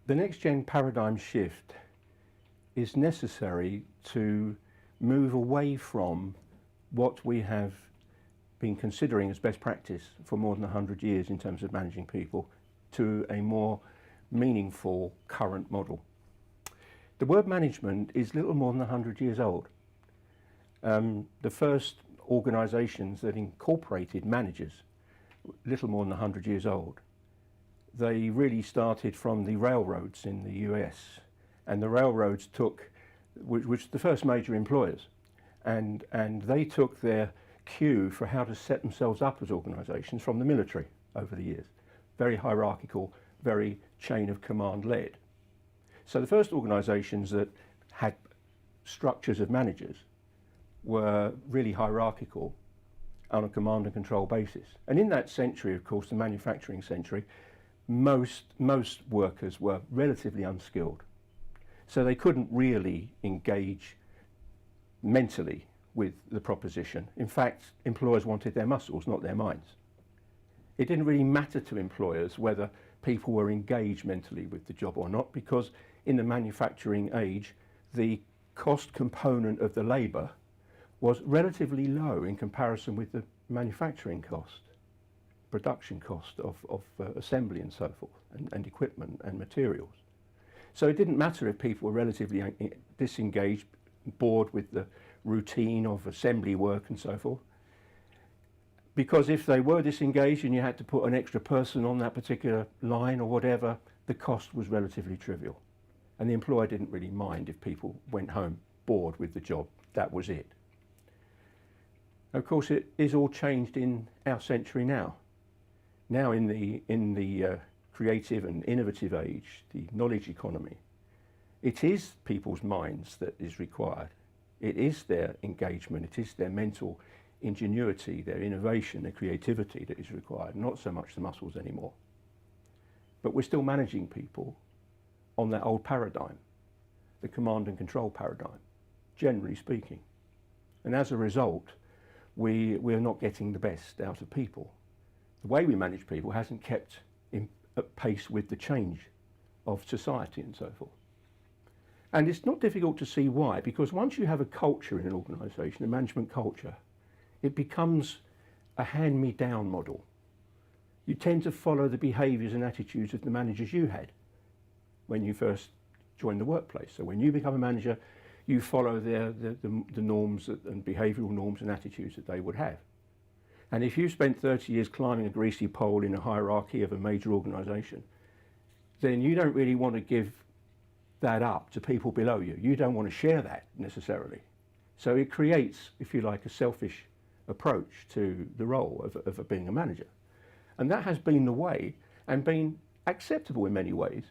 The NextGen paradigm shift is necessary to move away from what we have been considering as best practice for more than 100 years in terms of managing people to a more meaningful current model. The word management is little more than 100 years old. The first organisations that incorporated managers, little more than 100 years old. They really started from the railroads in the US, and the railroads took, which were the first major employers, and they took their cue for how to set themselves up as organisations from the military over the years. Very hierarchical, very chain of command led. So the first organisations that had structures of managers were really hierarchical on a command and control basis. And in that century, of course, the manufacturing century, most workers were relatively unskilled. So they couldn't really engage mentally with the proposition. In fact, employers wanted their muscles, not their minds. It didn't really matter to employers whether people were engaged mentally with the job or not, because in the manufacturing age, the cost component of the labour was relatively low in comparison with the manufacturing cost, production cost of assembly and so forth, and equipment and materials. So it didn't matter if people were relatively disengaged, bored with the routine of assembly work and so forth, because if they were disengaged and you had to put an extra person on that particular line or whatever, the cost was relatively trivial. And the employer didn't really mind if people went home bored with the job. That was it. Of course, it is all changed in our century now. Now in the creative and innovative age, the knowledge economy, it is people's minds that is required. It is their engagement, it is their mental ingenuity, their innovation, their creativity that is required, not so much the muscles anymore. But we're still managing people on that old paradigm, the command and control paradigm, generally speaking. And as a result, we're not getting the best out of people. The way we manage people hasn't kept at pace with the change of society and so forth. And it's not difficult to see why, because once you have a culture in an organisation, a management culture, it becomes a hand-me-down model. You tend to follow the behaviours and attitudes of the managers you had when you first joined the workplace. So when you become a manager, you follow the norms and behavioural norms and attitudes that they would have. And if you spent 30 years climbing a greasy pole in a hierarchy of a major organisation, then you don't really want to give that up to people below you. You don't want to share that necessarily. So it creates, if you like, a selfish approach to the role of being a manager. And that has been the way and been acceptable in many ways,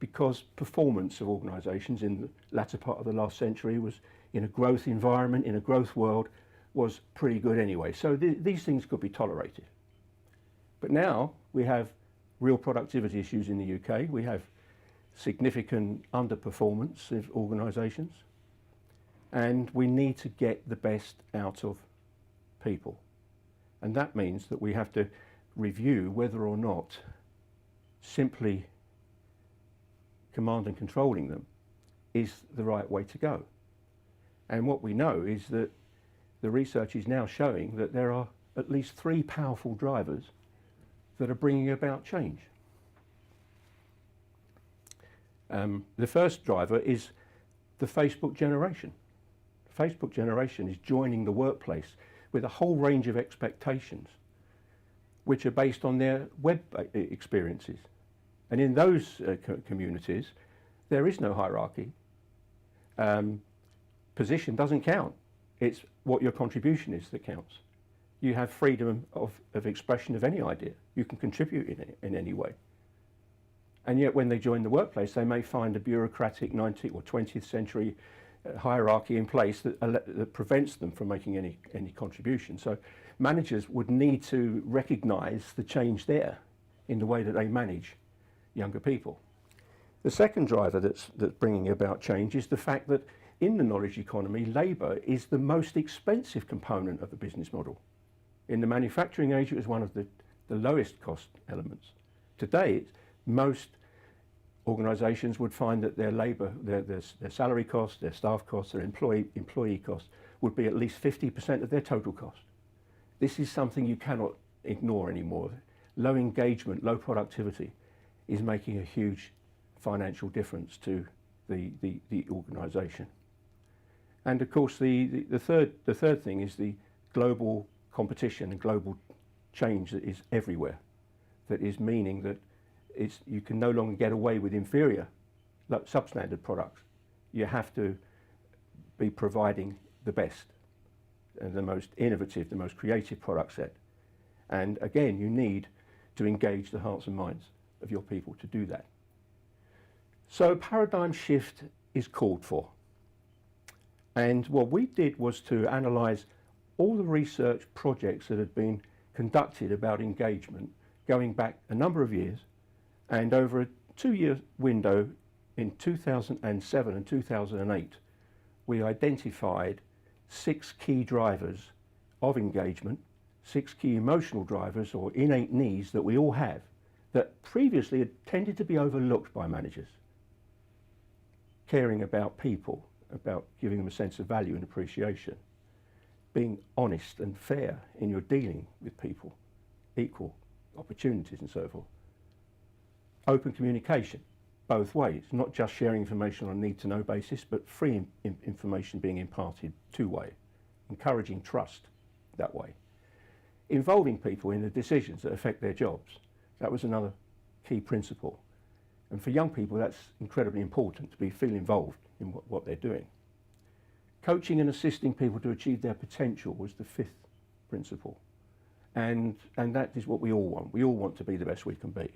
because performance of organisations in the latter part of the last century was in a growth environment, in a growth world, was pretty good anyway. So these things could be tolerated. But now we have real productivity issues in the UK. We have significant underperformance of organisations, and we need to get the best out of people. And that means that we have to review whether or not simply command and controlling them is the right way to go. And what we know is that the research is now showing that there are at least 3 powerful drivers that are bringing about change. The first driver is the Facebook generation. The Facebook generation is joining the workplace with a whole range of expectations which are based on their web experiences. And in those communities, there is no hierarchy. Position doesn't count. It's what your contribution is that counts. You have freedom of expression of any idea. You can contribute in any way. And yet when they join the workplace, they may find a bureaucratic 19th or 20th century hierarchy in place that prevents them from making any contribution. So managers would need to recognise the change there in the way that they manage younger people. The second driver that's bringing about change is the fact that in the knowledge economy, labour is the most expensive component of the business model. In the manufacturing age, it was one of the lowest cost elements. Today, most Organisations would find that their labour, their salary costs, their staff costs, their employee costs would be at least 50% of their total cost. This is something you cannot ignore anymore. Low engagement, low productivity is making a huge financial difference to the organisation. And of course, the third thing is the global competition and global change that is everywhere. That is meaning that you can no longer get away with inferior, substandard products. You have to be providing the best and the most innovative, the most creative product set. And again, you need to engage the hearts and minds of your people to do that. So a paradigm shift is called for. And what we did was to analyse all the research projects that had been conducted about engagement going back a number of years, and over a 2-year window in 2007 and 2008, we identified 6 key drivers of engagement, 6 key emotional drivers or innate needs that we all have that previously had tended to be overlooked by managers. Caring about people, about giving them a sense of value and appreciation, being honest and fair in your dealing with people, equal opportunities and so forth. Open communication, both ways, not just sharing information on a need-to-know basis, but free information being imparted two-way, encouraging trust that way. Involving people in the decisions that affect their jobs, that was another key principle. And for young people, that's incredibly important to feel involved in what they're doing. Coaching and assisting people to achieve their potential was the 5th principle. And that is what we all want. We all want to be the best we can be.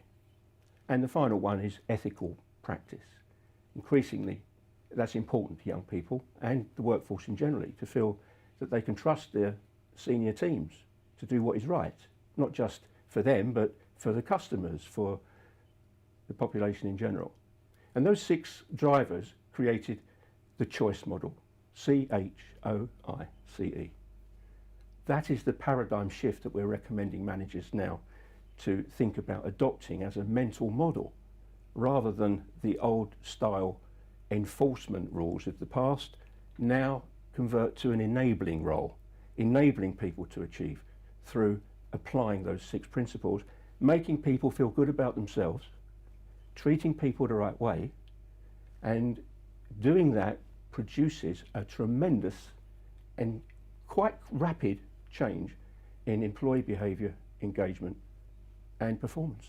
And the final one is ethical practice. Increasingly, that's important to young people and the workforce in general to feel that they can trust their senior teams to do what is right, not just for them, but for the customers, for the population in general. And those 6 drivers created the choice model, CHOICE. That is the paradigm shift that we're recommending managers now to think about adopting as a mental model, rather than the old style enforcement rules of the past. Now convert to an enabling role, enabling people to achieve through applying those 6 principles, making people feel good about themselves, treating people the right way, and doing that produces a tremendous and quite rapid change in employee behaviour, engagement and performance.